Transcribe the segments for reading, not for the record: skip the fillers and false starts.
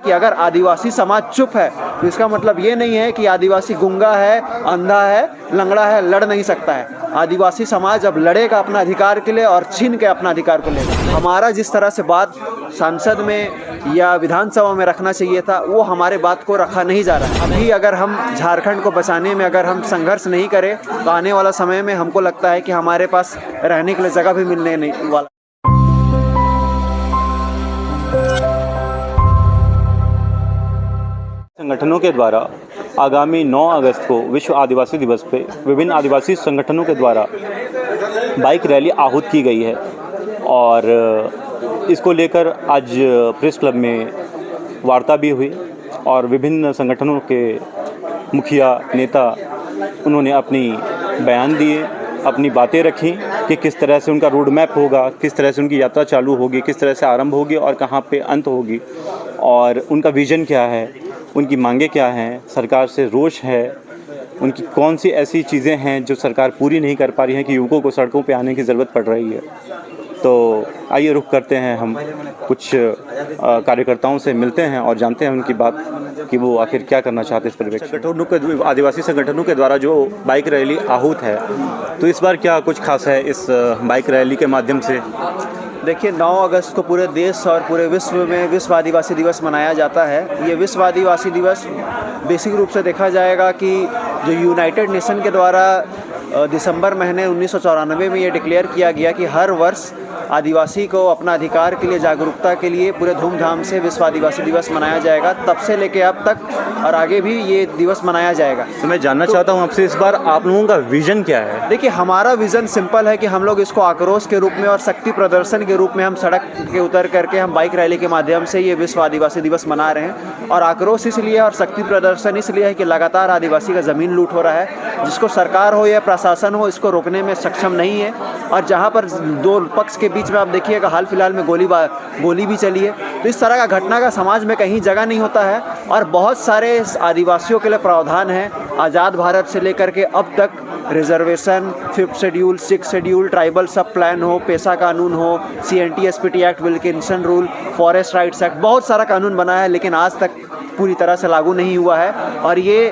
कि अगर आदिवासी समाज चुप है तो इसका मतलब ये नहीं है कि आदिवासी गूंगा है, अंधा है, लंगड़ा है, लड़ नहीं सकता है। आदिवासी समाज अब लड़ेगा अपना अधिकार के लिए और छीन के अपना अधिकार को लेगा। हमारा जिस तरह से बात संसद में या विधानसभा में रखना चाहिए था वो हमारे बात को रखा नहीं जा रहा है। अभी अगर हम झारखंड को बचाने में अगर हम संघर्ष नहीं करें तो आने वाला समय में हमको लगता है कि हमारे पास रहने के लिए जगह भी मिलने नहीं वाला। संगठनों के द्वारा आगामी 9 अगस्त को विश्व आदिवासी दिवस पे विभिन्न आदिवासी संगठनों के द्वारा बाइक रैली आहूत की गई है और इसको लेकर आज प्रेस क्लब में वार्ता भी हुई और विभिन्न संगठनों के मुखिया नेता उन्होंने अपनी बयान दिए, अपनी बातें रखी कि किस तरह से उनका रोड मैप होगा, किस तरह से उनकी यात्रा चालू होगी, किस तरह से आरंभ होगी और कहाँ पे अंत होगी और उनका विज़न क्या है, उनकी मांगे क्या हैं, सरकार से रोष है, उनकी कौन सी ऐसी चीज़ें हैं जो सरकार पूरी नहीं कर पा रही हैं कि युवकों को सड़कों पे आने की ज़रूरत पड़ रही है। तो आइए रुख करते हैं, हम कुछ कार्यकर्ताओं से मिलते हैं और जानते हैं उनकी बात कि वो आखिर क्या करना चाहते हैं इस परिवेश। आदिवासी संगठनों के द्वारा जो बाइक रैली आहूत है, तो इस बार क्या कुछ खास है इस बाइक रैली के माध्यम से? देखिए, 9 अगस्त को पूरे देश और पूरे विश्व में विश्व आदिवासी दिवस मनाया जाता है। ये विश्व आदिवासी दिवस बेसिक रूप से देखा जाएगा कि जो यूनाइटेड नेशन के द्वारा दिसंबर महीने 1994 में ये डिक्लेयर किया गया कि हर वर्ष आदिवासी को अपना अधिकार के लिए जागरूकता के लिए पूरे धूमधाम से विश्व आदिवासी दिवस मनाया जाएगा। तब से लेके अब तक और आगे भी ये दिवस मनाया जाएगा। तो मैं जानना चाहता हूँ आपसे, इस बार आप लोगों का विज़न क्या है? देखिए, हमारा विज़न सिंपल है कि हम लोग इसको आक्रोश के रूप में और शक्ति प्रदर्शन के रूप में हम सड़क के उतर करके हम बाइक रैली के माध्यम से ये विश्व आदिवासी दिवस मना रहे हैं। और आक्रोश इसलिए और शक्ति प्रदर्शन इसलिए है कि लगातार आदिवासी का ज़मीन लूट हो रहा है, जिसको सरकार हो या प्रशासन हो इसको रोकने में सक्षम नहीं है। और जहाँ पर दो पक्ष के बीच में आप देखिएगा हाल फिलहाल में गोली भी चली है। तो इस तरह का घटना का समाज में कहीं जगह नहीं होता है। और बहुत सारे आदिवासियों के लिए प्रावधान है, आज़ाद भारत से लेकर के अब तक reservation, 5th schedule, 6th schedule, tribal सब प्लान हो, पेशा कानून हो, CNT-SPD act, Wilkinson rule, forest rights act, बहुत सारा कानून बना है लेकिन आज तक पूरी तरह से लागू नहीं हुआ है। और ये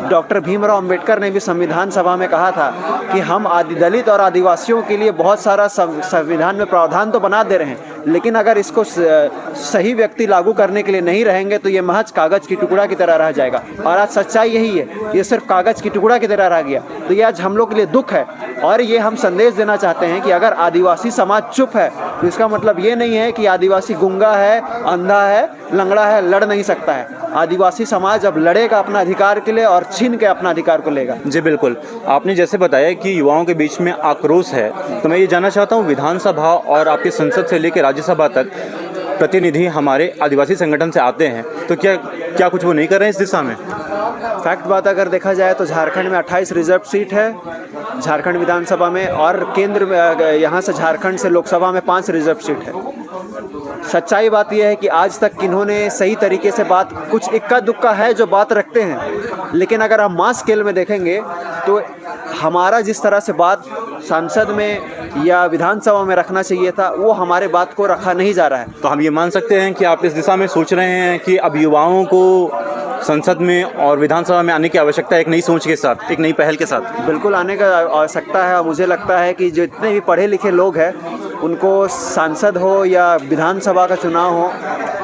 डॉक्टर भीमराव अंबेडकर ने भी संविधान सभा में कहा था कि हम दलित और आदिवासियों के लिए बहुत सारा संविधान में प्रावधान तो बना दे रहे हैं, लेकिन अगर इसको सही व्यक्ति लागू करने के लिए नहीं रहेंगे तो ये महज कागज़ की टुकड़ा की तरह रह जाएगा। और आज सच्चाई यही है, ये सिर्फ कागज़ की टुकड़ा की तरह रह गया। तो ये आज हम लोग के लिए दुख है और ये हम संदेश देना चाहते हैं कि अगर आदिवासी समाज चुप है तो इसका मतलब ये नहीं है कि आदिवासी गूंगा है, अंधा है, लंगड़ा है, लड़ नहीं सकता है। आदिवासी समाज अब लड़ेगा अपना अधिकार के लिए और छीन के अपना अधिकार को लेगा। जी बिल्कुल, आपने जैसे बताया कि युवाओं के बीच में आक्रोश है, तो मैं ये जानना चाहता हूँ विधानसभा और आपकी संसद से लेकर राज्यसभा तक प्रतिनिधि हमारे आदिवासी संगठन से आते हैं, तो क्या कुछ वो नहीं कर रहे हैं इस दिशा में? फैक्ट बात अगर देखा जाए तो झारखंड में 28 रिजर्व सीट है झारखंड विधानसभा में, और केंद्र में यहाँ से झारखंड से लोकसभा में 5 रिजर्व सीट है। सच्चाई बात यह है कि आज तक किन्होंने सही तरीके से बात, कुछ इक्का दुक्का है जो बात रखते हैं, लेकिन अगर हम मास स्केल में देखेंगे तो हमारा जिस तरह से बात संसद में या विधानसभा में रखना चाहिए था वो हमारे बात को रखा नहीं जा रहा है। तो हम ये मान सकते हैं कि आप इस दिशा में सोच रहे हैं कि अब युवाओं को संसद में और विधानसभा में आने की आवश्यकता है, एक नई सोच के साथ, एक नई पहल के साथ? बिल्कुल आने का आवश्यकता है। और मुझे लगता है कि जितने भी पढ़े लिखे लोग हैं उनको सांसद हो या विधानसभा का चुनाव हो,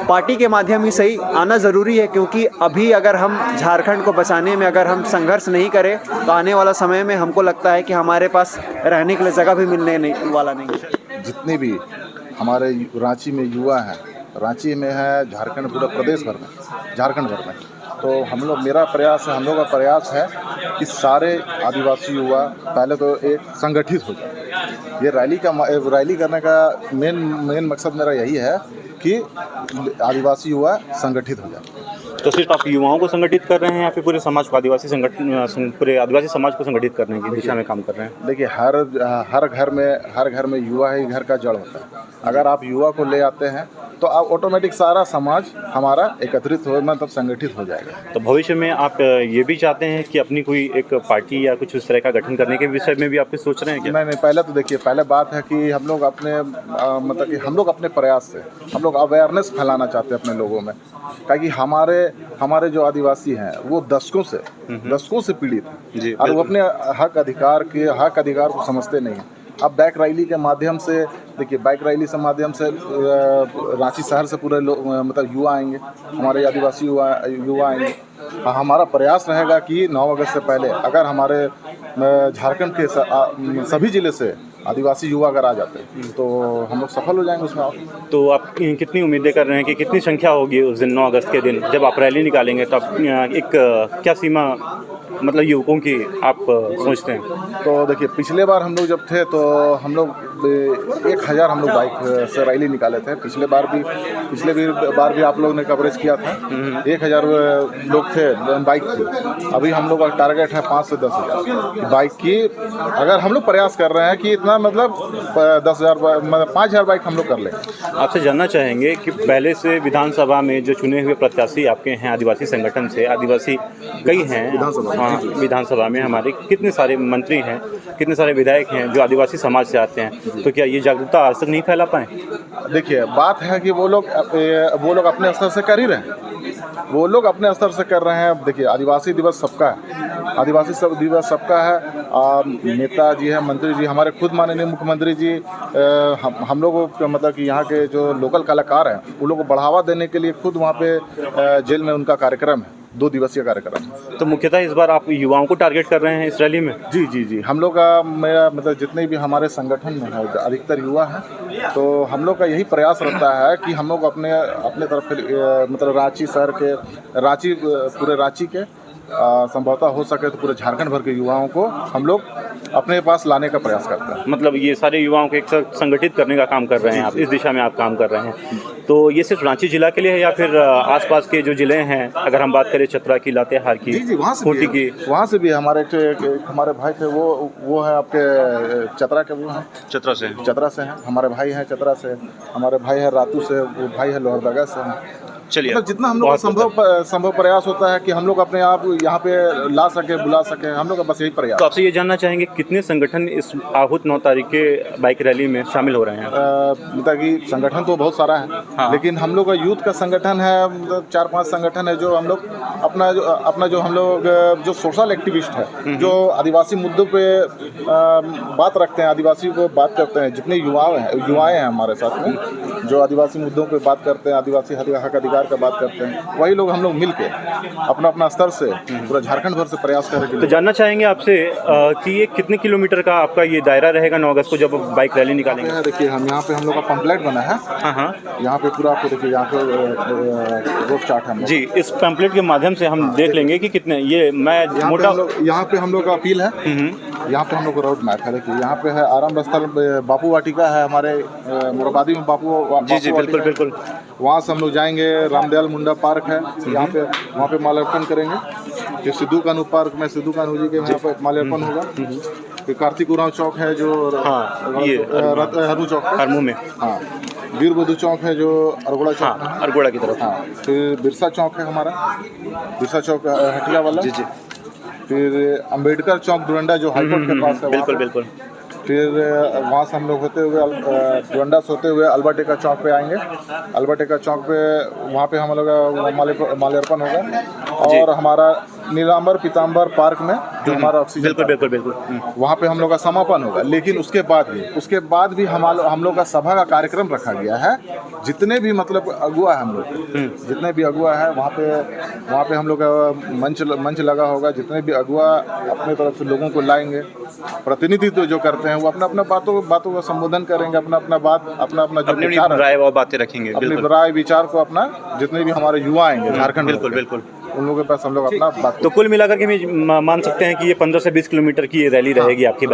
पार्टी के माध्यम ही सही आना ज़रूरी है। क्योंकि अभी अगर हम झारखंड को बचाने में अगर हम संघर्ष नहीं करें तो आने वाला समय में हमको लगता है कि हमारे पास रहने के लिए जगह भी मिलने वाला नहीं है। जितने भी हमारे रांची में युवा हैं, रांची में है, झारखंड पूरा प्रदेश भर में, झारखंड भर में, तो हम लोग हम लोग का प्रयास है कि सारे आदिवासी युवा पहले तो एक संगठित हो जाए। ये रैली करने का मेन मकसद मेरा यही है कि आदिवासी युवा संगठित हो जाए। तो सिर्फ आप युवाओं को संगठित कर रहे हैं या फिर पूरे समाज को, पूरे आदिवासी समाज को संगठित करने की दिशा में काम कर रहे हैं? देखिए, हर घर में युवा ही घर का जड़ होता है। अगर आप युवा को ले आते हैं तो अब ऑटोमेटिक सारा समाज हमारा एकत्रित हो मतलब संगठित हो जाएगा। तो भविष्य में आप ये भी चाहते हैं कि अपनी कोई एक पार्टी या कुछ उस तरह का गठन करने के विषय में भी आप कुछ सोच रहे हैं क्या? नहीं, पहले तो देखिए, पहले बात है कि हम लोग अपने मतलब कि हम लोग अपने प्रयास से हम लोग अवेयरनेस फैलाना चाहते हैं अपने लोगों में, ताकि हमारे जो आदिवासी हैं वो दशकों से पीड़ित हैं और वो अपने हक अधिकार को समझते नहीं हैं। अब बाइक रैली के माध्यम से देखिए, बाइक रैली से माध्यम से रांची शहर से पूरे लोग मतलब युवा आएंगे, हमारे आदिवासी युवा आएंगे। हमारा प्रयास रहेगा कि 9 अगस्त से पहले अगर हमारे झारखंड के सभी ज़िले से आदिवासी युवा अगर आ जाते हैं तो हम लोग सफल हो जाएंगे उसमें। तो आप कितनी उम्मीदें कर रहे हैं कि कितनी संख्या होगी उस दिन 9 अगस्त के दिन जब आप रैली निकालेंगे? तो आप एक क्या सीमा मतलब युवकों की आप सोचते हैं? तो देखिए, पिछले बार हम लोग जब थे तो हम लोग 1000 हम लोग बाइक से रैली निकाले थे। पिछले बार भी आप लोगों ने कवरेज किया था। 1000 लोग थे बाइक की। अभी हम लोग का टारगेट है 5 से 10,000 बाइक की। अगर हम लोग प्रयास कर रहे हैं कि इतना मतलब 10,000 मतलब 5,000 बाइक हम लोग कर लें। आपसे जानना चाहेंगे कि पहले से विधानसभा में जो चुने हुए प्रत्याशी आपके हैं आदिवासी संगठन से, आदिवासी कई हैं विधानसभा में, हमारे कितने सारे मंत्री हैं, कितने सारे विधायक हैं जो आदिवासी समाज से आते हैं, तो क्या ये जागरूकता आज तक नहीं फैला पाए? देखिए, बात है कि वो लोग अपने स्तर से कर ही रहे हैं। वो लोग अपने स्तर से कर रहे हैं। देखिए, आदिवासी दिवस सबका है, दिवस सबका है। नेताजी है, मंत्री जी, हमारे खुद माननीय मुख्यमंत्री जी, हम लोगों को मतलब कि यहाँ के जो लोकल कलाकार हैं उन लोगों को बढ़ावा देने के लिए खुद वहाँ पे जेल में उनका कार्यक्रम है, 2 दिवसीय कार्यक्रम। तो मुख्यतः इस बार आप युवाओं को टारगेट कर रहे हैं इस रैली में? जी। हम लोग का मेरा मतलब जितने भी हमारे संगठन में है अधिकतर युवा हैं, तो हम लोग का यही प्रयास रहता है कि हम लोग अपने तरफ मतलब पूरे रांची के संभवतः हो सके तो पूरे झारखंड भर के युवाओं को हम लोग अपने पास लाने का प्रयास करते हैं। मतलब ये सारे युवाओं को एक साथ संगठित करने का काम कर रहे हैं आप, इस दिशा में आप काम कर रहे हैं। तो ये सिर्फ रांची जिला के लिए है या फिर आसपास के जो जिले हैं, अगर हम बात करें चतरा की, लातेहार की, खूंटी की? वहाँ से भी हमारे भाई थे, वो है आपके चतरा के, वो हैं चतरा से हैं हमारे भाई हैं, चतरा से हमारे भाई है, रातू से वो भाई है, लोहरदगा से हैं। चलिए, मतलब जितना हम लोग संभव प्रयास होता है कि हम लोग अपने आप यहाँ पे ला सके, बुला सके, हम लोग का बस यही प्रयास। तो आपसे ये जानना चाहेंगे कितने संगठन इस आहूत 9 तारीख के बाइक रैली में शामिल हो रहे हैं? मतलब कि संगठन तो बहुत सारा है, हाँ। लेकिन हम लोग का यूथ का संगठन है, मतलब 4-5 संगठन है जो हम लोग अपना जो हम लोग जो सोशल एक्टिविस्ट है, जो आदिवासी मुद्दों पे बात रखते हैं, आदिवासी को बात करते हैं, जितने युवाएं हैं हमारे साथ में जो आदिवासी मुद्दों पे बात करते हैं, आदिवासी हक अधिकार का बात करते हैं, वही लोग हम लोग मिलके अपना स्तर से पूरा झारखंड भर से प्रयास करेंगे। तो जानना चाहेंगे आपसे कि ये कितने किलोमीटर का आपका ये दायरा रहेगा 9 अगस्त को जब बाइक रैली निकालेंगे? देखिए, हम यहाँ पे हम लोग का पंपलेट बना है, यहाँ पे पूरा आपको देखिए, यहाँ पे रोड चार्ट है जी। इस पंपलेट के माध्यम से हम देख लेंगे कि कितने ये मैं मोटा यहाँ पे हम लोग का अपील है, यहाँ पे हम लोग का रोड मैप है। देखिए, यहाँ पे है आराम स्थल बापू वाटिका है, हमारे मुराबादी में बापू जी बिल्कुल। वहाँ से हम लोग जाएंगे, रामदयाल मुंडा पार्क है यहाँ पे, वहाँ पे माल्यार्पण करेंगे। फिर सिद्धू कानू पार्क में सिद्धू कानू जी के यहाँ पे माल्यार्पण होगा। फिर कार्तिक उरांव चौक है जो ये हरमू चौक हरमू में, हाँ। वीर बधू चौक है जो अरगोड़ा चौक, हाँ, अरगोड़ा की तरफ, हाँ। फिर बिरसा चौक है हमारा, बिरसा चौक हटिया वाला, जी। फिर अंबेडकर चौक डोरंडा जो हाईकोर्ट के पास है, बिल्कुल। फिर वहाँ से हम लोग होते हुए डोरंडा से होते हुए अल्बर्टेका चौक पे आएंगे। अल्बर्टेका चौक पे वहाँ पे हम लोग माल्यार्पण होगा और हमारा नीलांबर पीताम्बर पार्क में जो हमारा ऑक्सीजन, बिल्कुल वहाँ पे हम लोग का समापन होगा। लेकिन उसके बाद भी हम लोग का सभा का कार्यक्रम रखा गया है। जितने भी मतलब अगुआ है हम लोग, जितने भी अगुआ है वहाँ पे हम लोग का मंच लगा होगा। जितने भी अगुआ अपने तरफ से लोगों को लाएंगे, प्रतिनिधित्व जो करते हैं वो अपना बातों का संबोधन करेंगे, अपना जो विचार राय और बातें रखेंगे, अपने राय विचार को अपना, जितने भी हमारे युवा आएंगे झारखंड, बिल्कुल उन लोगों के पास हम लोग अपना बात। तो कुल मिलाकर के मान सकते हैं कि ये 15 से 20 किलोमीटर की ये रैली रहेगी आपकी।